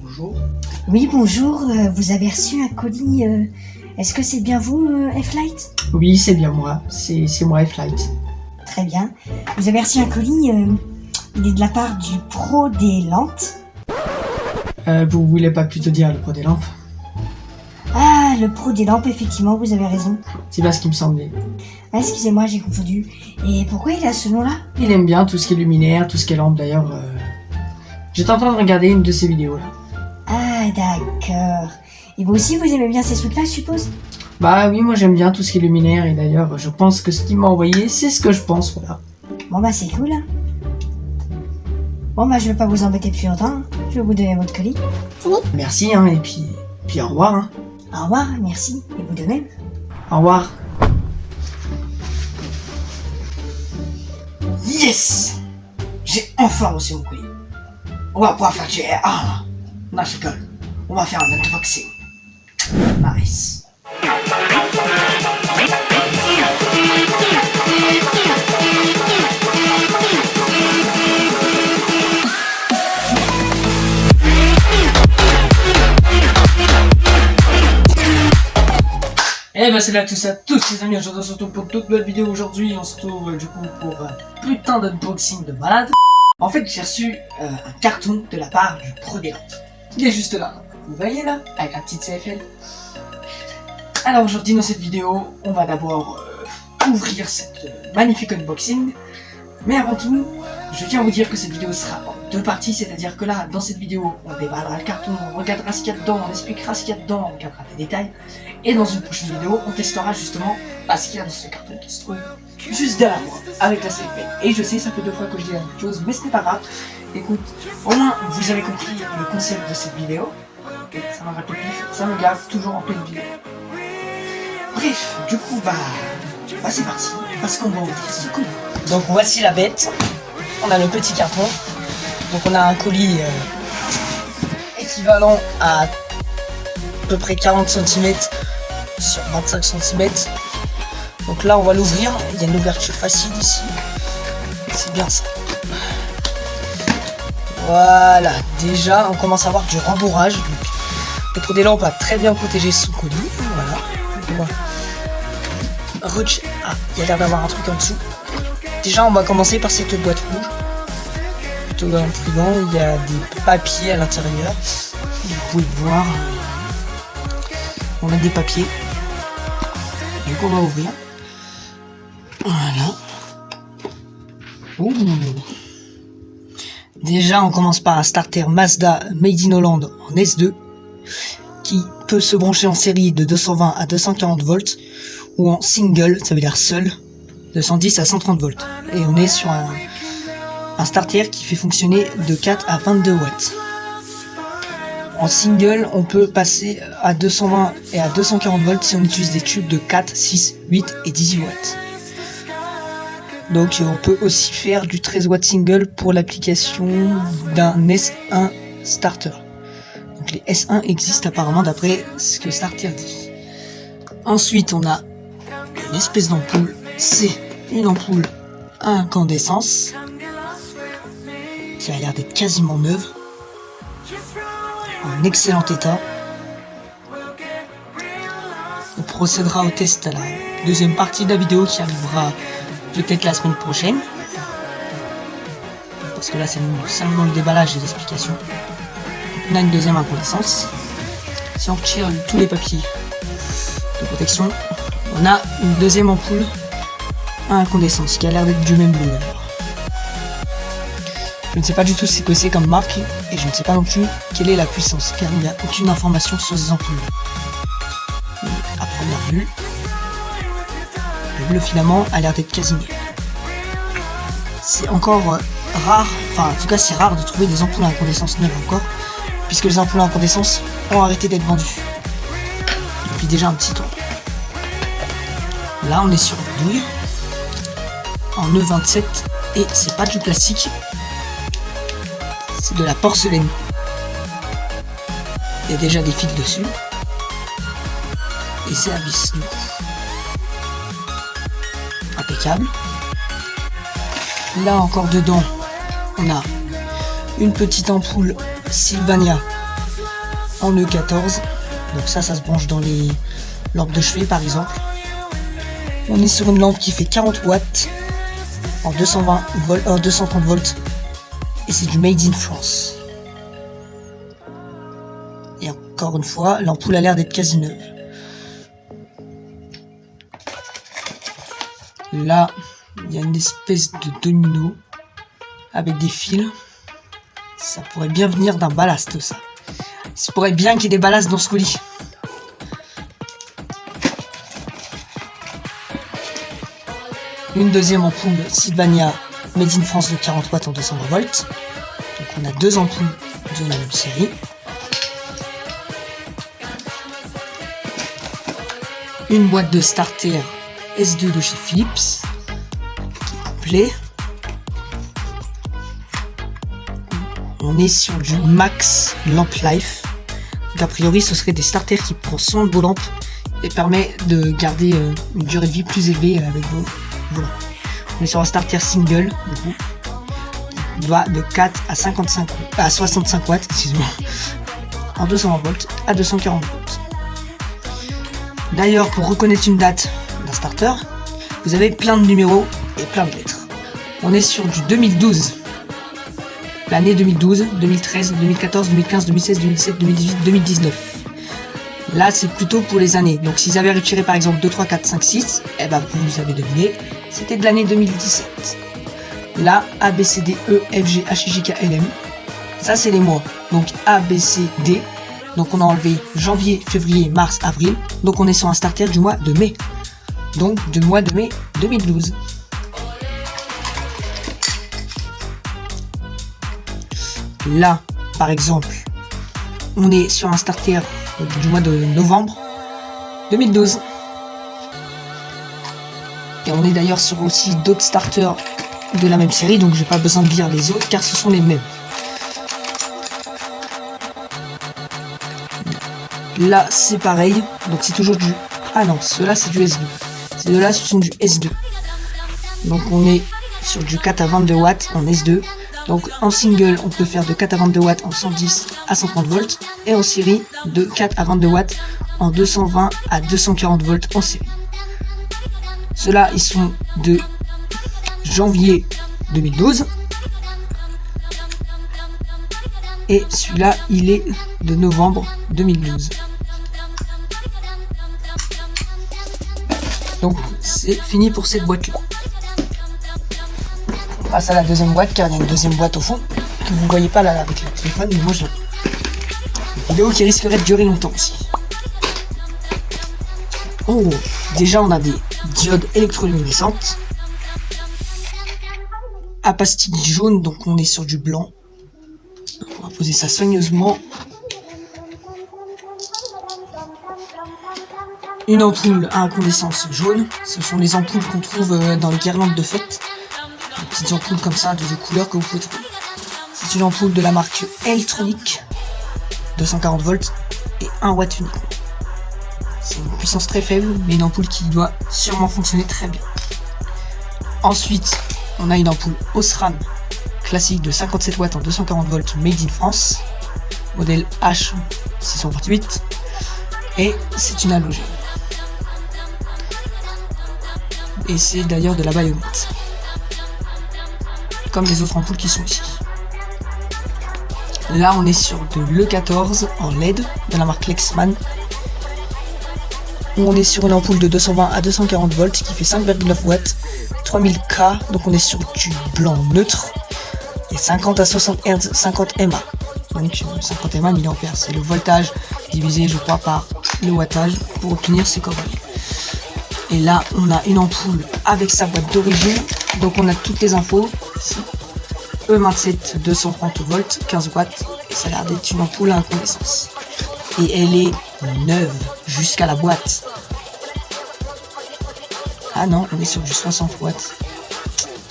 Bonjour. Oui, bonjour, vous avez reçu un colis, est-ce que c'est bien vous, F-Light? Oui, c'est bien moi. C'est moi, F-Light. Très bien. Vous avez reçu un colis, il est de la part du Pro des Lampes. Vous voulez pas plutôt dire le pro des lampes? Ah, le Pro des Lampes, effectivement, vous avez raison. C'est pas ce qui me semblait. Ah, excusez-moi, j'ai confondu. Et pourquoi il a ce nom-là? Il aime bien tout ce qui est luminaire, tout ce qui est lampe d'ailleurs. J'étais en train de regarder une de ses vidéos là. Ah, d'accord. Et vous aussi, vous aimez bien ces trucs-là, je suppose? Bah oui, moi j'aime bien tout ce qui est luminaire et d'ailleurs je pense que ce qu'il m'a envoyé, c'est ce que je pense, voilà. Bon, bah, c'est cool, hein. Bon, bah, je vais pas vous embêter plus longtemps, hein. Je vais vous donner votre colis. Merci hein, et puis au revoir hein. Au revoir, merci, et vous de même. Au revoir. Yes! J'ai enfin reçu mon colis. On va pouvoir faire du... Ah! Non, je rigole. On va faire un unboxing. Nice. Et bah salut à tous et à tous les amis, aujourd'hui on se retrouve pour toute nouvelle vidéo. Aujourd'hui on se retrouve du coup pour un putain d'unboxing de malade. En fait j'ai reçu un carton de la part du Pro des Lampes. Il est juste là, vous voyez là, avec la petite CFL. Alors aujourd'hui dans cette vidéo, on va d'abord ouvrir cette magnifique unboxing. Mais avant tout, je tiens à vous dire que cette vidéo sera en deux parties, c'est-à-dire que là, dans cette vidéo, on déballera le carton, on regardera ce qu'il y a dedans, on expliquera ce qu'il y a dedans, on regardera des détails. Et dans une prochaine vidéo, on testera justement ce qu'il y a dans ce carton qui se trouve juste derrière moi, avec la CFL. Et je sais, ça fait 2 fois que je dis la même chose, mais ce n'est pas grave. Écoute, au moins, vous avez compris le concept de cette vidéo. Et ça m'a rappelé pif, ça me garde toujours en pleine vidéo. Bref, du coup, c'est parti, parce qu'on va ouvrir ce colis. Donc voici la bête, on a le petit carton, donc on a un colis équivalent à peu près 40 cm sur 25 cm. Donc là on va l'ouvrir, il y a une ouverture facile ici, c'est bien ça. Voilà, déjà on commence à avoir du rembourrage, donc le Pro des Lampes a très bien protégé son colis, voilà. Ah, il y a l'air d'avoir un truc en dessous. Déjà, on va commencer par cette boîte rouge. Plutôt intriguant, il y a des papiers à l'intérieur. Vous pouvez le voir. On a des papiers. Du coup, on va ouvrir. Voilà. Ouh. Déjà, on commence par un starter Mazda Made in Holland en S2 qui peut se brancher en série de 220 à 240 volts ou en single, ça veut dire seul, de 110 à 130 volts. Et on est sur un starter qui fait fonctionner de 4 à 22 watts. En single, on peut passer à 220 et à 240 volts si on utilise des tubes de 4, 6, 8 et 18 watts. Donc on peut aussi faire du 13 watts single pour l'application d'un S1 starter. Donc les S1 existent apparemment d'après ce que Starter dit. Ensuite on a une espèce d'ampoule, c'est une ampoule à incandescence qui a l'air d'être quasiment neuve, en excellent état. On procédera au test à la deuxième partie de la vidéo qui arrivera peut-être la semaine prochaine, parce que là c'est seulement le déballage et l'explication. On a une deuxième incandescence. Si on retire tous les papiers de protection, on a une deuxième ampoule à incandescence qui a l'air d'être du même bleu. Je ne sais pas du tout ce que c'est comme marque et je ne sais pas non plus quelle est la puissance car il n'y a aucune information sur ces ampoules. À première vue, le bleu filament a l'air d'être quasi nul. C'est encore rare, enfin en tout cas c'est rare de trouver des ampoules à incandescence neuves encore, puisque les ampoules à incandescence ont arrêté d'être vendues depuis déjà un petit temps. Là on est sur une douille en E27 et c'est pas du plastique, c'est de la porcelaine. Il y a déjà des fils dessus. Et c'est à vis du coup. Impeccable. Là encore dedans, on a une petite ampoule Sylvania en E14. Donc ça se branche dans les lampes de chevet par exemple. On est sur une lampe qui fait 40 watts en 230 volts. Et c'est du Made in France. Et encore une fois, l'ampoule a l'air d'être quasi neuve. Là, il y a une espèce de domino avec des fils. Ça pourrait bien venir d'un ballast, ça. Ça pourrait bien qu'il y ait des ballasts dans ce colis. Une deuxième ampoule Sylvania Made in France de 40 watts en 220 volts. Donc on a deux ampoules de la même série. Une boîte de starter S2 de chez Philips. Complet. On est sur du Max Lamp Life. Donc a priori ce serait des starters qui prend soin de vos lampes et permet de garder une durée de vie plus élevée avec vos lampes. On est sur un starter single, du coup. Il va de 4 à 65 watts, excusez-moi, en 220 volts à 240 volts. D'ailleurs, pour reconnaître une date d'un starter, vous avez plein de numéros et plein de lettres. On est sur du 2012. L'année 2012, 2013, 2014, 2015, 2016, 2017, 2018, 2019. Là, c'est plutôt pour les années. Donc, s'ils avaient retiré par exemple 2, 3, 4, 5, 6, eh ben, vous avez deviné, c'était de l'année 2017. Là, A, B, C, D, E, F, G, H, I, J, K, L, M. Ça, c'est les mois. Donc, A, B, C, D. Donc, on a enlevé janvier, février, mars, avril. Donc, on est sur un starter du mois de mai. Donc, du mois de mai 2012. Là, par exemple, on est sur un starter du mois de novembre 2012. Et on est d'ailleurs sur aussi d'autres starters de la même série, donc j'ai pas besoin de lire les autres car ce sont les mêmes. Là c'est pareil, donc c'est toujours du... Ah non, ceux-là c'est du S2. Ces deux-là ce sont du S2. Donc on est sur du 4 à 22 watts en S2. Donc en single on peut faire de 4 à 22 watts en 110 à 130 volts. Et en série de 4 à 22 watts en 220 à 240 volts en série. Ceux-là ils sont de janvier 2012. Et celui-là il est de novembre 2012. Donc c'est fini pour cette boîte là. On passe à la deuxième boîte car il y a une deuxième boîte au fond que vous ne voyez pas là avec le téléphone, mais moi j'ai une vidéo qui risquerait de durer longtemps aussi. Oh, déjà on a des diodes électroluminescentes à pastilles jaunes, donc on est sur du blanc. On va poser ça soigneusement. Une ampoule à incandescence jaune, ce sont les ampoules qu'on trouve dans les guirlandes de fête. Des petites ampoules comme ça, de couleurs que vous pouvez trouver. C'est une ampoule de la marque Electronic, 240 volts et 1 watt uniquement. C'est une puissance très faible, mais une ampoule qui doit sûrement fonctionner très bien. Ensuite, on a une ampoule Osram classique de 57 watts en 240 volts made in France, modèle H628, et c'est une halogène. Et c'est d'ailleurs de la baïonnette, comme les autres ampoules qui sont ici. Là on est sur de l'E14 en LED de la marque Lexman. On est sur une ampoule de 220 à 240 volts qui fait 5,9 watts, 3000K, donc on est sur du blanc neutre, et 50 à 60 Hz, 50 mA. Donc 50 mA mA, c'est le voltage divisé je crois par le wattage pour obtenir ces coordonnées. Et là on a une ampoule avec sa boîte d'origine, donc on a toutes les infos ici. E27 230 volts, 15 watts, et ça a l'air d'être une ampoule à incandescence. Et elle est neuve jusqu'à la boîte. Ah non, on est sur du 60 watts.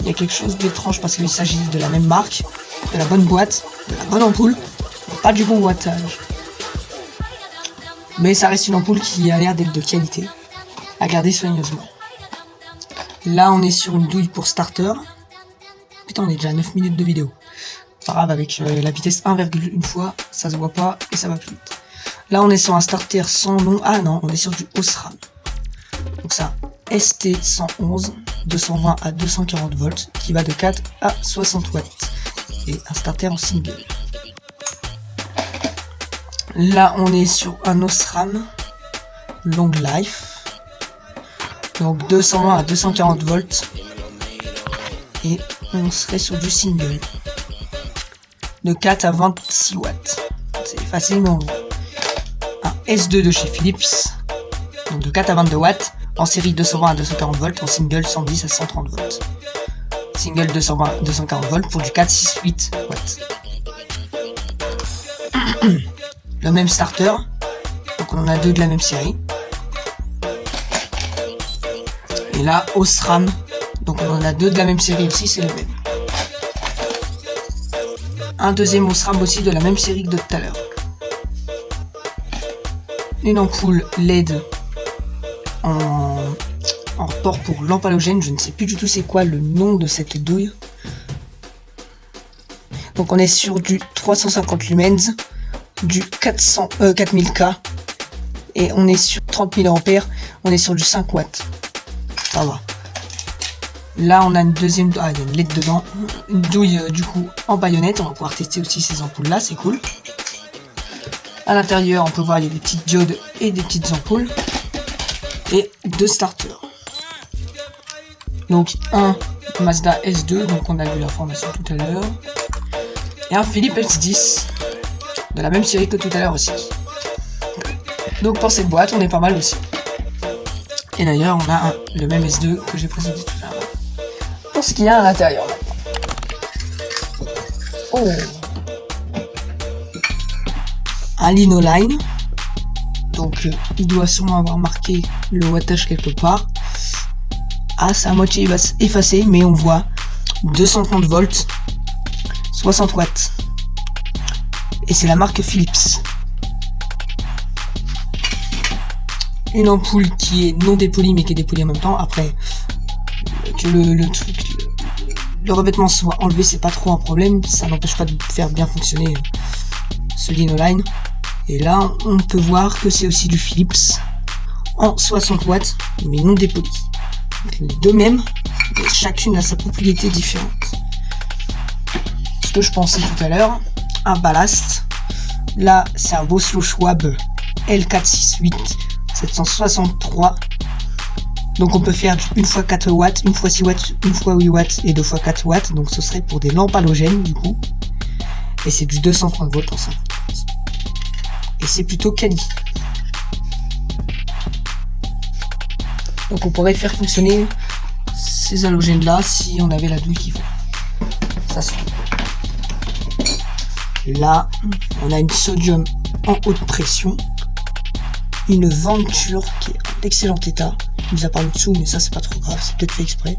Il y a quelque chose d'étrange parce qu'il s'agit de la même marque, de la bonne boîte, de la bonne ampoule, mais pas du bon wattage. Mais ça reste une ampoule qui a l'air d'être de qualité, à garder soigneusement. Là, on est sur une douille pour starter. Putain, on est déjà à 9 minutes de vidéo. Pas grave, avec la vitesse 1,1 fois, ça se voit pas et ça va plus vite. Là, on est sur un starter sans nom. Ah non, on est sur du Osram. Donc ça, ST111, 220 à 240 volts, qui va de 4 à 60 watts. Et un starter en single. Là, on est sur un Osram Long Life. Donc 220 à 240 volts. Et on serait sur du single. De 4 à 26 watts. C'est facilement un S2 de chez Philips. Donc de 4 à 22 watts. En série 220 à 240 volts. En single 110 à 130 volts. Single 220 à 240 volts pour du 4, 6, 8 watts. Le même starter. Donc on en a deux de la même série. Et là, Osram. Donc on en a deux de la même série aussi, c'est le même. Un deuxième Osram aussi de la même série que de tout à l'heure. Une ampoule LED en port pour lampe halogène. Je ne sais plus du tout c'est quoi le nom de cette douille. Donc on est sur du 350 lumens, du 4000K et on est sur 30 000 ampères. On est sur du 5 watts. Ça va. Là, on a une deuxième... Ah, il y a une LED dedans. Une douille, du coup, en baïonnette. On va pouvoir tester aussi ces ampoules-là, c'est cool. À l'intérieur, on peut voir, il y a des petites diodes et des petites ampoules. Et deux starters. Donc, un Mazda S2, donc on a vu l'information tout à l'heure. Et un Philips S10, de la même série que tout à l'heure aussi. Donc, pour cette boîte, on est pas mal aussi. Et d'ailleurs, on a le même S2 que j'ai présenté tout à l'heure. Pour ce qu'il y a à l'intérieur. Oh. Un Linoline. Donc, il doit sûrement avoir marqué le wattage quelque part. Ah, c'est à moitié effacé, mais on voit 230 volts, 60 watts. Et c'est la marque Philips. Une ampoule qui est non dépolie mais qui est dépolie en même temps. Après, que le revêtement soit enlevé, c'est pas trop un problème. Ça n'empêche pas de faire bien fonctionner ce Linoline. Et là, on peut voir que c'est aussi du Philips en 60 watts, mais non dépoli. Les deux mêmes, chacune a sa propriété différente. Ce que je pensais tout à l'heure, un ballast. Là, c'est un Boslo Schwab L468 763. Donc on peut faire une fois 4 watts, une fois 6 watts, une fois 8 watts et deux fois 4 watts. Donc ce serait pour des lampes halogènes du coup. Et c'est du 230 volts en 50. Et c'est plutôt quali. Donc on pourrait faire fonctionner ces halogènes là si on avait la douille qu'il faut. Ça se fait. Là, on a une sodium en haute pression. Une Venture qui est en excellent état. Il nous a parlé dessous, mais ça c'est pas trop grave, c'est peut-être fait exprès.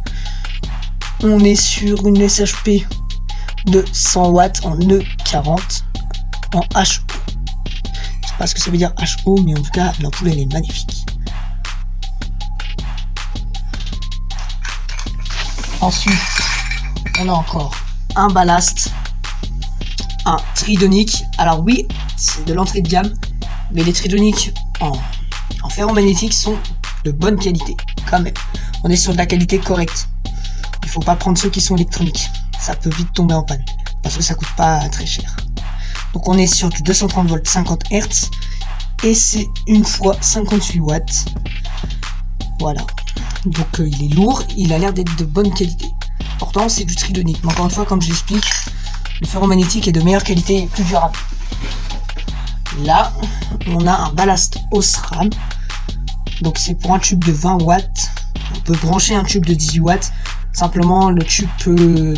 On est sur une SHP de 100 watts en E40 en HO. Je sais pas ce que ça veut dire HO, mais en tout cas l'ampoule elle est magnifique. Ensuite, on a encore un ballast, un tridonique. Alors oui, c'est de l'entrée de gamme, mais les tridoniques en ferromagnétique sont de bonne qualité, quand même. On est sur de la qualité correcte. Il faut pas prendre ceux qui sont électroniques. Ça peut vite tomber en panne, parce que ça coûte pas très cher. Donc on est sur du 230 volts 50 Hz, et c'est une fois 58 watts. Voilà. Donc il est lourd, il a l'air d'être de bonne qualité. Pourtant c'est du tridonique, mais encore une fois, comme je l'explique, le ferromagnétique est de meilleure qualité et plus durable. Là, on a un ballast Osram. Donc c'est pour un tube de 20 watts. On peut brancher un tube de 18 watts. Simplement, le tube peut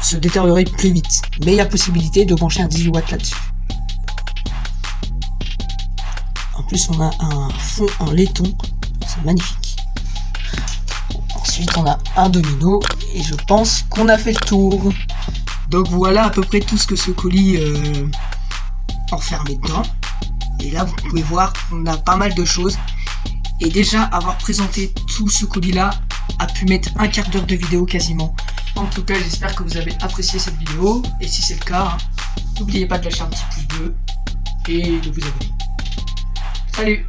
se détériorer plus vite. Mais il y a possibilité de brancher un 18 watts là-dessus. En plus, on a un fond en laiton. C'est magnifique. Ensuite, on a un domino. Et je pense qu'on a fait le tour. Donc voilà à peu près tout ce que ce colis enfermé dedans. Et là, vous pouvez voir qu'on a pas mal de choses. Et déjà, avoir présenté tout ce colis-là a pu mettre un quart d'heure de vidéo quasiment. En tout cas, j'espère que vous avez apprécié cette vidéo. Et si c'est le cas, n'oubliez pas de lâcher un petit pouce bleu et de vous abonner. Salut!